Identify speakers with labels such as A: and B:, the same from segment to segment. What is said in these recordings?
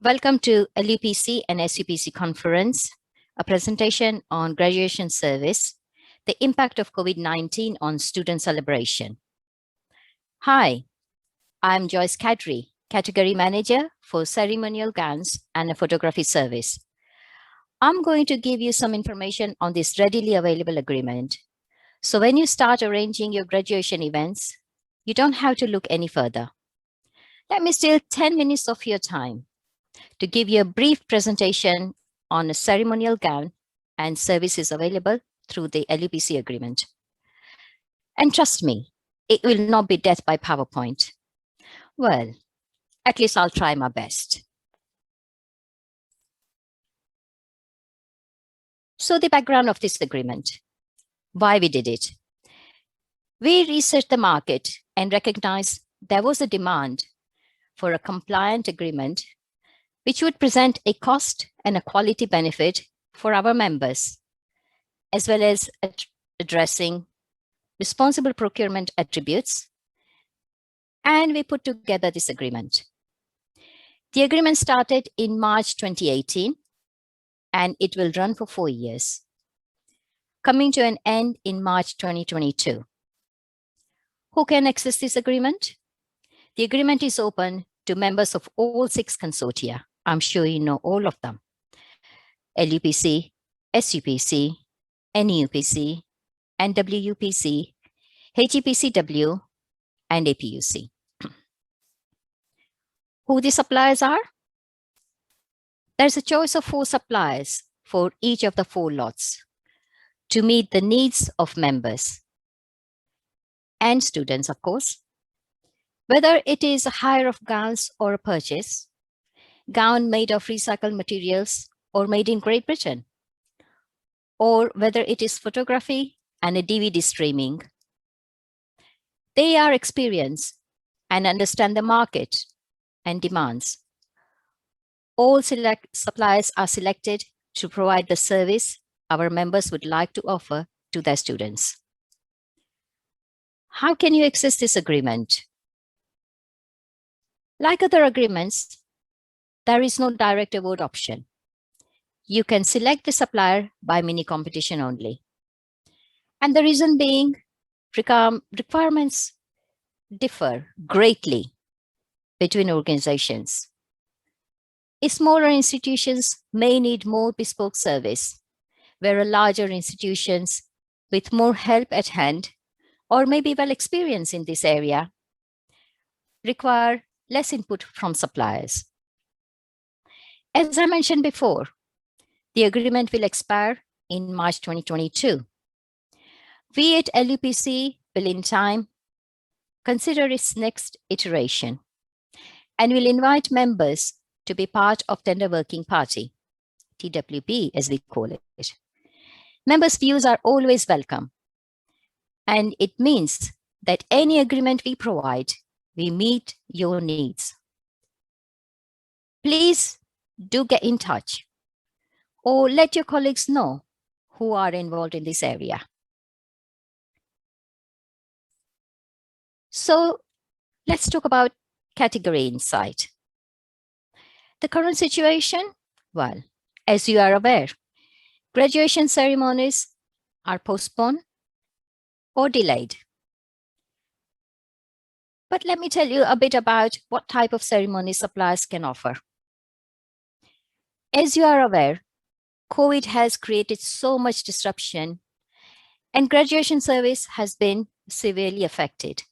A: Welcome to LUPC and SUPC Conference, a presentation on graduation service, the impact of COVID-19 on student celebration. Hi, I'm Joyce Kadri, Category Manager for Ceremonial Gowns and a Photography Service. I'm going to give you some information on this readily available agreement. So when you start arranging your graduation events, you don't have to look any further. Let me steal 10 minutes of your time to give you a brief presentation on a ceremonial gown and services available through the LUPC agreement. And trust me, it will not be death by PowerPoint. Well, at least I'll try my best. So the background of this agreement, why we did it. We researched the market and recognized there was a demand for a compliant agreement which would present a cost and a quality benefit for our members, as well as addressing responsible procurement attributes. And we put together this agreement. The agreement started in March 2018, and it will run for 4 years, coming to an end in March 2022. Who can access this agreement? The agreement is open to members of all 6 consortia. I'm sure you know all of them: LUPC, SUPC, NEUPC, NWUPC, HEPCW, and APUC. Who the suppliers are? There's a choice of 4 suppliers for each of the 4 lots to meet the needs of members and students, of course. Whether it is a hire of gowns or a purchase, gown made of recycled materials or made in Great Britain, or whether it is photography and a DVD streaming. They are experienced and understand the market and demands. All suppliers are selected to provide the service our members would like to offer to their students. How can you access this agreement? Like other agreements, there is no direct award option. You can select the supplier by mini competition only. And the reason being, requirements differ greatly between organizations. Smaller institutions may need more bespoke service, where larger institutions with more help at hand, or maybe well experienced in this area, require less input from suppliers. As I mentioned before, the agreement will expire in March 2022. We at LUPC will in time consider its next iteration and will invite members to be part of Tender Working Party, TWP as we call it. Members' views are always welcome, and it means that any agreement we provide, we meet your needs. Please do get in touch or let your colleagues know who are involved in this area. So let's talk about category insight. The current situation, well, as you are aware, graduation ceremonies are postponed or delayed. But let me tell you a bit about what type of ceremony suppliers can offer. As you are aware, COVID has created so much disruption, and graduation service has been severely affected.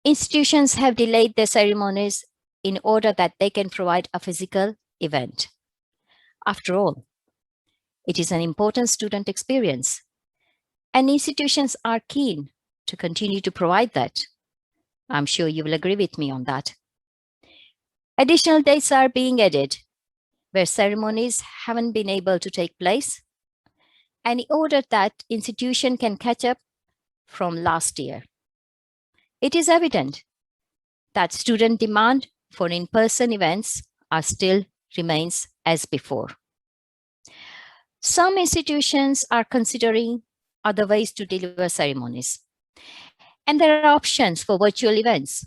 A: Institutions have delayed their ceremonies in order that they can provide a physical event. After all, it is an important student experience, and institutions are keen to continue to provide that. I'm sure you will agree with me on that. Additional dates are being added where ceremonies haven't been able to take place, and in order that institution can catch up from last year. It is evident that student demand for in-person events still remains as before. Some institutions are considering other ways to deliver ceremonies, and there are options for virtual events.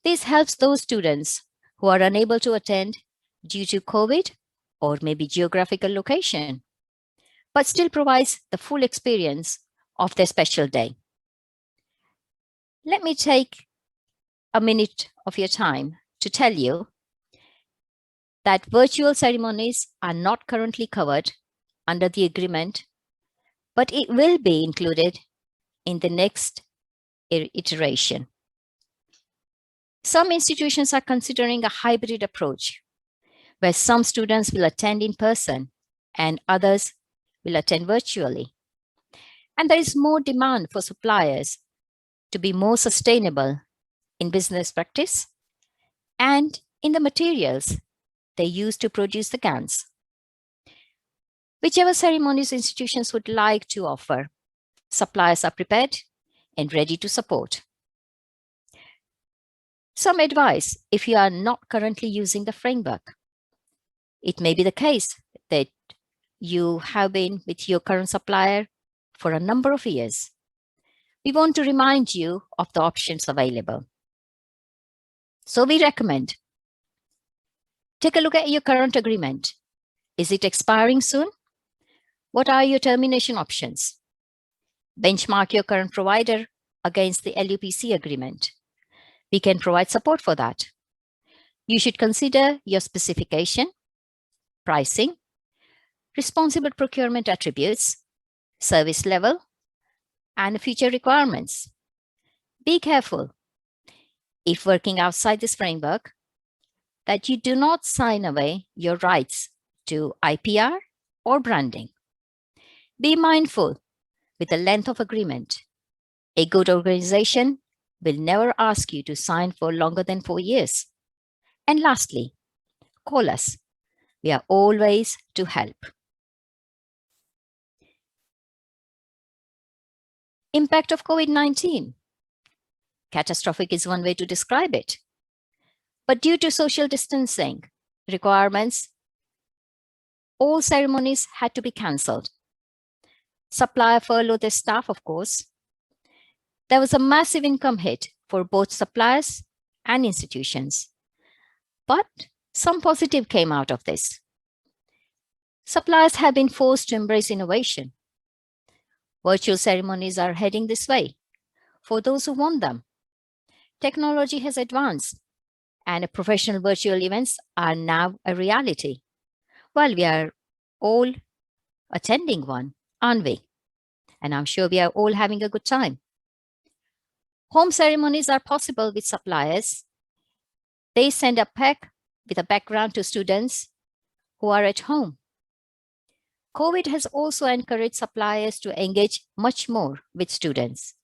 A: This helps those students who are unable to attend due to COVID or maybe geographical location, but still provides the full experience of their special day. Let me take a minute of your time to tell you that virtual ceremonies are not currently covered under the agreement, but it will be included in the next iteration. Some institutions are considering a hybrid approach where some students will attend in person and others will attend virtually. And there is more demand for suppliers to be more sustainable in business practice and in the materials they use to produce the gowns. Whichever ceremonies institutions would like to offer, suppliers are prepared and ready to support. Some advice if you are not currently using the framework. It may be the case that you have been with your current supplier for a number of years. We want to remind you of the options available. So we recommend, take a look at your current agreement. Is it expiring soon? What are your termination options? Benchmark your current provider against the LUPC agreement. We can provide support for that. You should consider your specification, pricing, responsible procurement attributes, service level, and future requirements. Be careful, if working outside this framework, that you do not sign away your rights to IPR or branding. Be mindful with the length of agreement. A good organization will never ask you to sign for longer than 4 years. And lastly, call us. We are always to help. Impact of COVID-19. Catastrophic is one way to describe it. But due to social distancing requirements, all ceremonies had to be cancelled. Supplier furloughed their staff, of course. There was a massive income hit for both suppliers and institutions. But some positive came out of this. Suppliers have been forced to embrace innovation. Virtual ceremonies are heading this way for those who want them. Technology has advanced and professional virtual events are now a reality. Well, we are all attending one, aren't we? And I'm sure we are all having a good time. Home ceremonies are possible with suppliers. They send a pack with a background to students who are at home. COVID has also encouraged suppliers to engage much more with students.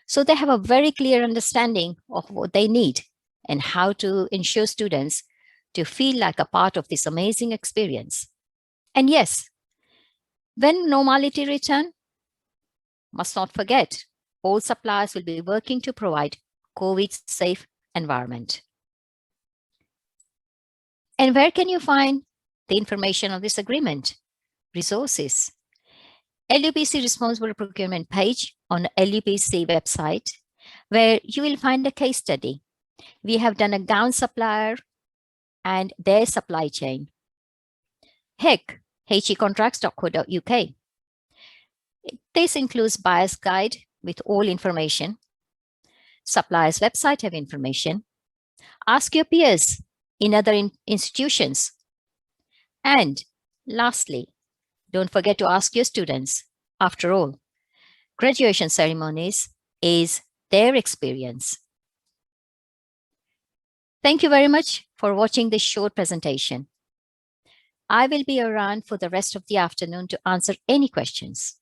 A: So they have a very clear understanding of what they need and how to ensure students to feel like a part of this amazing experience. And yes, when normality returns, must not forget, all suppliers will be working to provide COVID-safe environment. And where can you find the information on this agreement? Resources. LUPC Responsible Procurement page on LUPC website, where you will find a case study. We have done a gown supplier and their supply chain. HEC, hecontracts.co.uk. This includes buyer's guide with all information. Supplier's website have information. Ask your peers in other institutions. And lastly, don't forget to ask your students. After all, graduation ceremonies is their experience. Thank you very much for watching this short presentation. I will be around for the rest of the afternoon to answer any questions.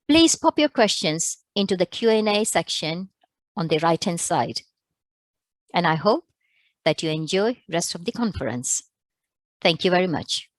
A: Please pop your questions into the Q&A section on the right-hand side. And I hope that you enjoy the rest of the conference. Thank you very much.